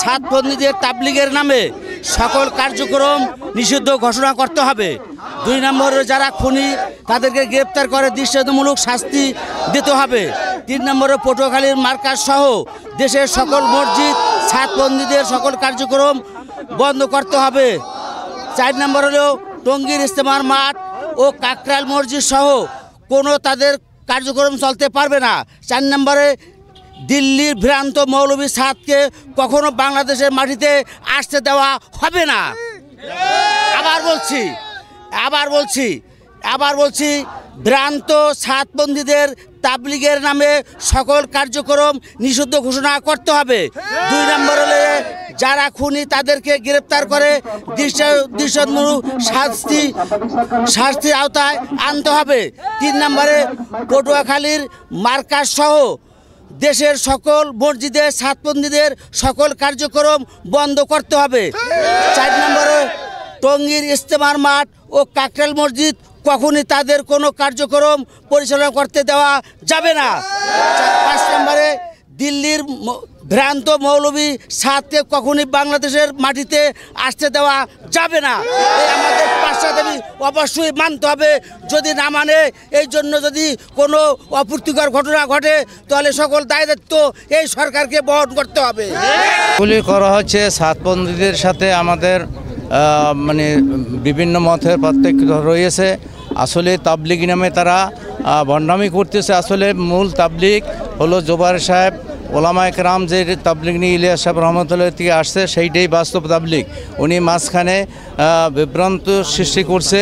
সাতপন্থীদের তাবলীগের নামে সকল কার্যক্রম নিষিদ্ধ ঘোষণা করতে হবে। 2 নম্বরে যারা খুনি তাদেরকে গ্রেপ্তার করে দৃষ্টান্তমূলক শাস্তি দিতে হবে। 3 নম্বরে পটুয়াখালীর মার্কাজ সহ দেশের সকল মসজিদ সাতপন্থীদের সকল কার্যক্রম বন্ধ করতে হবে। 4 নম্বর হলো টঙ্গীর ইজতেমার মাঠ ও কাকরাইল মসজিদ সহ কোনো তাদের কার্যক্রম চলতে পারবে না। 4 নম্বরে দিল্লির ভ্রান্ত মৌলভী সাদকে কখনো বাংলাদেশের মাটিতে আসতে দেওয়া হবে না। আবার বলছি ভ্রান্ত সাতপন্থীদের তাবলীগের নামে সকল কার্যক্রম নিষিদ্ধ ঘোষণা করতে হবে। 2 নম্বর হলে যারা খুনি তাদেরকে গ্রেপ্তার করে দৃষ্টান্তমূলক শাস্তির আওতায় আনতে হবে। 3 নম্বরে পটুয়াখালীর মার্কাজ সহ দেশের সকল মসজিদে সাতপন্থীদের সকল কার্যক্রম বন্ধ করতে হবে। 4 নম্বরে টঙ্গীর ইজতেমার মাঠ ও কাকরাইল মসজিদ কখনই তাদের কোনো কার্যক্রম পরিচালনা করতে দেওয়া যাবে না। 5 নম্বরে দিল্লির ভ্রান্ত মৌলভী সাদকে কখনই বাংলাদেশের মাটিতে আসতে দেওয়া যাবে না। এই আমাদের 5টা দাবি অবশ্যই মানতে হবে। যদি না মানে এই জন্য যদি কোনো অপ্রীতিকর ঘটনা ঘটে তাহলে সকল দায় দায়িত্ব এই সরকারকে বহন করতে হবে। এগুলি করা হচ্ছে সাতপন্থীদের সাথে আমাদের মানে বিভিন্ন মতের পার্থক্য রয়েছে। আসলে তাবলীগ নামে তারা ভণ্ডামি করতেছে। আসলে মূল তাবলীগ হলো জোবায়ের সাহেব ওলামায়ে কেরাম যে তাবলীগ নিয়ে ইলিয়াস সাহেব রহমতুল্লাহ থেকে আসছে সেইটাই বাস্তব তাবলীগ। উনি মাঝখানে বিভ্রান্ত সৃষ্টি করছে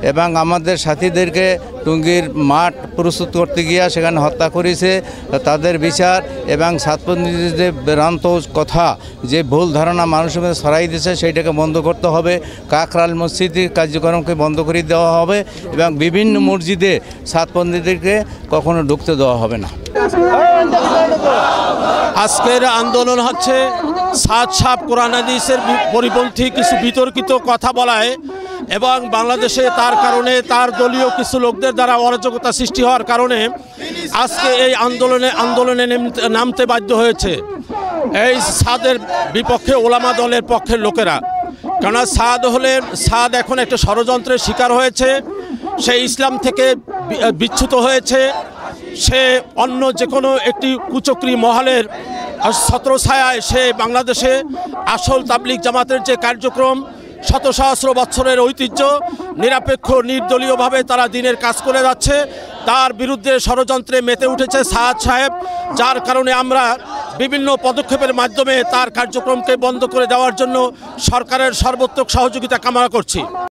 এবং আমাদের সাথীদেরকে টঙ্গীর মাঠ প্রস্তুত করতে গিয়া সেখানে হত্যা করেছে। তাদের বিচার এবং সাতপন্থীদের যে ভ্রান্ত কথা যে ভুল ধারণা মানুষের মধ্যে ছড়াই দিয়েছে সেইটাকে বন্ধ করতে হবে। কাকরাইল মসজিদের কার্যক্রমকে বন্ধ করে দেওয়া হবে এবং বিভিন্ন মসজিদে সাতপন্থীদেরকে কখনো ঢুকতে দেওয়া হবে না। আজকের আন্দোলন হচ্ছে সাদ সাহেব কোরআন হাদিসের পরিপন্থী কিছু বিতর্কিত কথা বলায় এবং বাংলাদেশে তার কারণে তার দলীয় কিছু লোকদের দ্বারা অরাজকতা সৃষ্টি হওয়ার কারণে আজকে এই আন্দোলনে নামতে বাধ্য হয়েছে এই সাদের বিপক্ষে ওলামা দলের পক্ষের লোকেরা। কেননা সাদ এখন একটা ষড়যন্ত্রের শিকার হয়েছে। সে ইসলাম থেকে বিচ্যুত হয়েছে। সে অন্য যে কোনো একটি কুচক্রী মহলের ছত্রছায়ায় সে বাংলাদেশে আসল তাবলীগ জামাতের যে কার্যক্রম শত সহস্র বৎসরের ঐতিহ্য নিরপেক্ষ নির্দলীয়ভাবে তারা দিনের কাজ করে যাচ্ছে তার বিরুদ্ধে ষড়যন্ত্রে মেতে উঠেছে সাদ সাহেব। যার কারণে আমরা বিভিন্ন পদক্ষেপের মাধ্যমে তার কার্যক্রমকে বন্ধ করে দেওয়ার জন্য সরকারের সর্বোত্তক সহযোগিতা কামনা করছি।